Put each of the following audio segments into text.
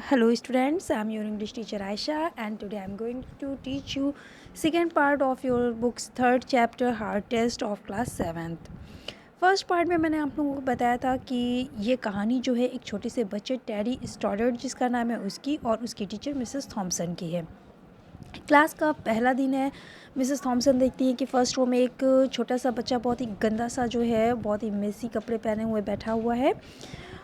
Hello students, I am your English teacher Aisha and today I am going to teach you second part of your book's third chapter hard test of class 7th। First part में मैंने आप लोगों को बताया था कि ये कहानी जो है एक छोटे से बच्चे टेडी स्टॉडर्ड जिसका नाम है उसकी और उसकी टीचर मिसेस थॉमसन की है। क्लास का पहला दिन है। मिसेस थॉमसन देखती हैं कि फ़र्स्ट रो में एक छोटा सा बच्चा बहुत ही गंदा सा जो है बहुत ही मेसी कपड़े पहने हुए बैठा हुआ है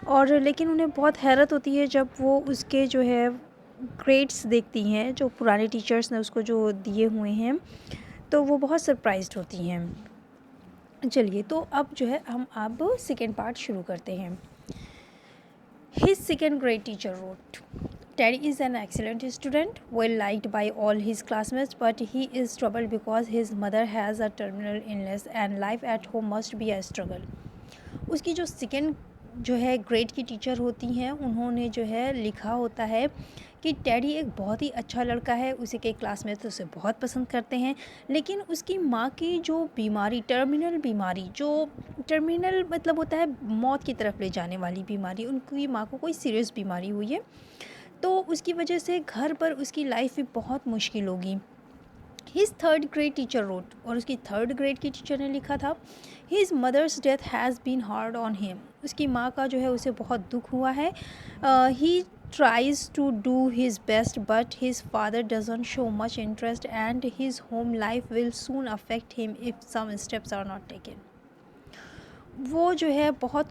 और लेकिन उन्हें बहुत हैरत होती है जब वो उसके जो है ग्रेड्स देखती हैं जो पुराने टीचर्स ने उसको जो दिए हुए हैं, तो वो बहुत सरप्राइज्ड होती हैं। चलिए तो अब जो है हम अब सेकेंड पार्ट शुरू करते हैं। His second grade teacher wrote, Teddy is an excellent student, well liked by all his classmates, but he is troubled because his mother has a terminal illness and life at home must be a struggle। उसकी जो second जो है grade की teacher होती हैं उन्होंने जो है लिखा होता है कि टेडी एक बहुत ही अच्छा लड़का है, उसी के क्लासमेट्स उसे बहुत पसंद करते हैं, लेकिन उसकी माँ की जो बीमारी टर्मिनल बीमारी, जो टर्मिनल मतलब होता है मौत की तरफ ले जाने वाली बीमारी, उनकी माँ को कोई सीरियस बीमारी हुई है, तो उसकी वजह से घर पर उसकी लाइफ भी बहुत मुश्किल होगी। His third grade teacher wrote, और उसकी थर्ड ग्रेड की टीचर ने लिखा था, his mother's death has been hard on him, उसकी माँ का जो है उसे बहुत दुख हुआ है। ही tries to do his best but his father doesn't show much interest and his home life will soon affect him if some steps are not taken। वो जो है बहुत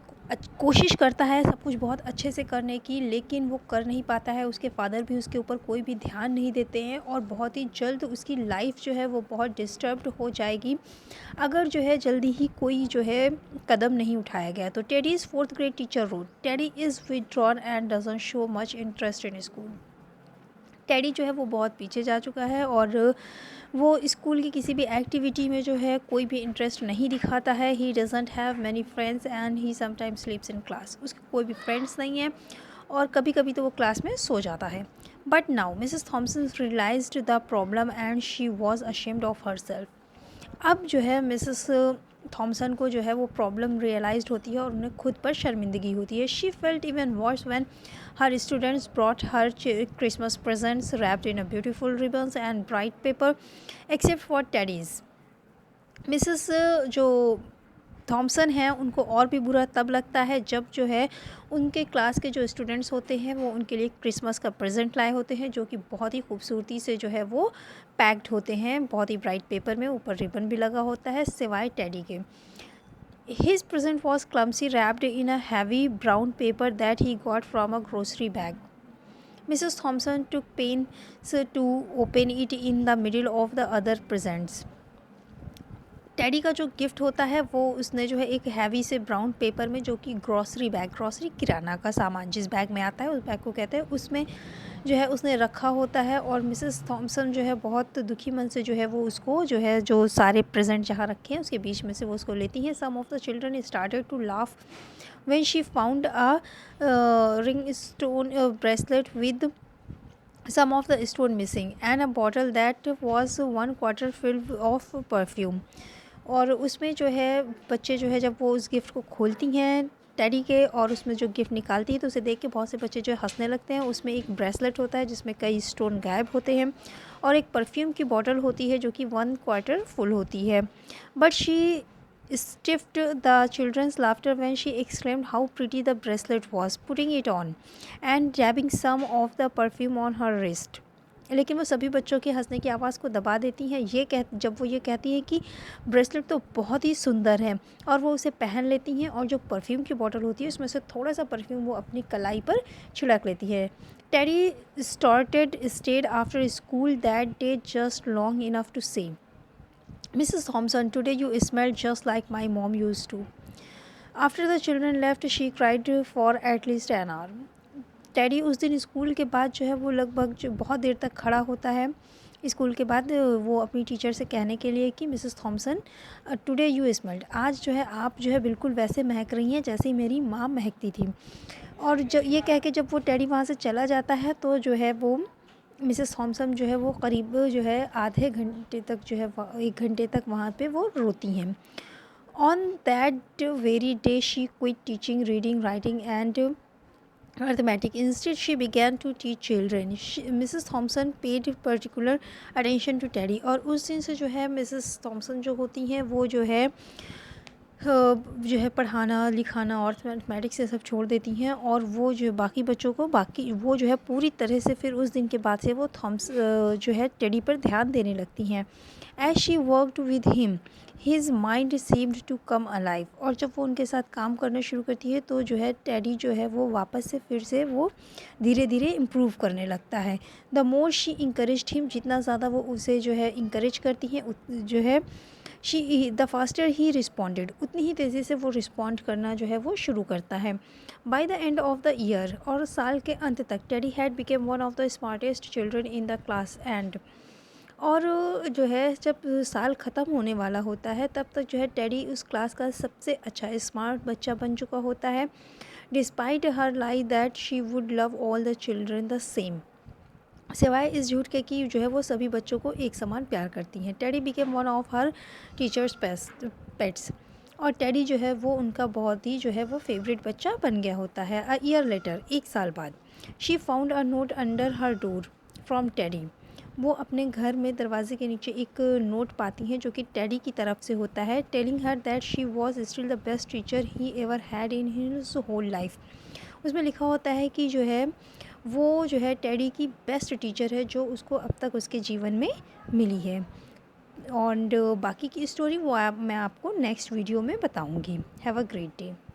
कोशिश करता है सब कुछ बहुत अच्छे से करने की, लेकिन वो कर नहीं पाता है। उसके फादर भी उसके ऊपर कोई भी ध्यान नहीं देते हैं और बहुत ही जल्द उसकी लाइफ जो है वो बहुत डिस्टर्ब्ड हो जाएगी अगर जो है जल्दी ही कोई जो है कदम नहीं उठाया गया। तो Teddy's fourth grade teacher wrote, Teddy is withdrawn and doesn't show much interest in school. Teddy जो है वो बहुत पीछे जा चुका है और वो स्कूल की किसी भी एक्टिविटी में जो है कोई भी इंटरेस्ट नहीं दिखाता है। He doesn't have many friends and he sometimes स्लीप्स in class, उसके कोई भी फ्रेंड्स नहीं है और कभी कभी तो वो क्लास में सो जाता है। But now Mrs Thompson realised the problem and she was ashamed of herself. अब जो है मिसेस थॉमसन को जो है वो प्रॉब्लम रियलाइज्ड होती है और उन्हें खुद पर शर्मिंदगी होती है। She felt even worse when her students brought her Christmas presents wrapped in a beautiful ribbons and bright paper except for Teddy's. Mrs जो थॉमसन हैं उनको और भी बुरा तब लगता है जब जो है उनके क्लास के जो स्टूडेंट्स होते हैं वो उनके लिए क्रिसमस का प्रेजेंट लाए होते हैं जो कि बहुत ही खूबसूरती से जो है वो पैक्ड होते हैं, बहुत ही ब्राइट पेपर में, ऊपर रिबन भी लगा होता है सिवाय टेडी के। His present was clumsy wrapped in a heavy brown paper that he got from a grocery bag. Mrs. Thompson took pains to open it in the middle of the other presents. Teddy का जो gift होता है वो उसने जो है एक heavy से ब्राउन पेपर में, जो कि ग्रॉसरी बैग, ग्रॉसरी किराना का सामान जिस बैग में आता है उस बैग को कहते हैं, उसमें जो है उसने रखा होता है। और मिसेस थॉमसन जो है बहुत दुखी मन से जो है वो उसको जो है जो सारे प्रेजेंट जहाँ रखे हैं उसके बीच में से वो उसको लेती हैं। Some of the children started to laugh when she found a rhinestone bracelet with some of the stone missing and a bottle that was 1/4 filled of perfume। और उसमें जो है बच्चे जो है जब वो उस गिफ्ट को खोलती हैं टेडी के और उसमें जो गिफ्ट निकालती है तो उसे देख के बहुत से बच्चे जो है हंसने लगते हैं। उसमें एक ब्रेसलेट होता है जिसमें कई स्टोन गायब होते हैं और एक परफ्यूम की बॉटल होती है जो कि 1/4 फुल होती है। But she stiffed the children's laughter when she exclaimed how pretty the bracelet was, putting it on and dabbing some of the perfume on her wrist। लेकिन वो सभी बच्चों के हंसने की आवाज़ को दबा देती हैं जब वो ये कहती हैं कि ब्रेसलेट तो बहुत ही सुंदर है, और वो उसे पहन लेती हैं और जो परफ्यूम की बोतल होती है उसमें से थोड़ा सा परफ्यूम वो अपनी कलाई पर छिड़क लेती है। Teddy started stayed after school that day just long enough to say, Mrs. Thompson, today you smell just like my mom used to। After the children left, she cried for at least an hour। Teddy उस दिन school के बाद जो है वो लगभग जो बहुत देर तक खड़ा होता है स्कूल के बाद, वो अपनी टीचर से कहने के लिए कि Mrs Thompson today you smelled, आज जो है आप जो है बिल्कुल वैसे महक रही हैं जैसे ही मेरी माँ महकती थी। और जो ये कह के जब वो टेडी वहाँ से चला जाता है तो जो है वो मिसेस थॉमसन जो है वो करीब जो है आधे घंटे तक जो है 1 घंटे तक वहाँ पे वो रोती हैं। On that very day she quit teaching reading writing and arithmetic. Instead, she began to teach children. Mrs. Thompson paid particular attention to Teddy. और उस दिन से जो है मिसेस थॉम्सन जो होती हैं वो जो है पढ़ाना लिखाना और मैथमेटिक्स ये सब छोड़ देती हैं, और वो जो बाकी बच्चों को बाकी वो जो है पूरी तरह से फिर उस दिन के बाद से वो जो है टेडी पर ध्यान देने लगती हैं. As she worked with him his mind seemed to come alive. और जब वो उनके साथ काम करना शुरू करती है तो जो है टेडी जो है वो वापस से फिर से वो धीरे धीरे इम्प्रूव करने लगता है. द मोर शी इंकरेज्ड हिम, जितना ज़्यादा वो उसे जो है इंकरेज करती हैं जो है द फास्टर ही रिस्पॉन्डेड, उतनी ही तेज़ी से वो रिस्पॉन्ड करना जो है वो शुरू करता है. By the end of the year, और साल के अंत तक, teddy had became one of the smartest children in the class. And और जो है जब साल ख़त्म होने वाला होता है तब तक जो है टेडी उस क्लास का सबसे अच्छा स्मार्ट बच्चा बन चुका होता है. Despite her lie that she would love all the children the same, सिवाय इस झूठ के कि जो है वो सभी बच्चों को एक समान प्यार करती हैं. Teddy became one of her teachers pets, और टेडी जो है वो उनका बहुत ही जो है वो फेवरेट बच्चा बन गया होता है. अ ईयर लेटर, एक साल बाद, she found a note under her door from teddy. वो अपने घर में दरवाजे के नीचे एक नोट पाती हैं जो कि टेडी की तरफ से होता है, telling her that she was still the best teacher he ever had in his whole life. उसमें लिखा होता है कि जो है वो जो है टेडी की बेस्ट टीचर है जो उसको अब तक उसके जीवन में मिली है. और बाकी की स्टोरी वो मैं आपको नेक्स्ट वीडियो में बताऊंगी. Have a great day.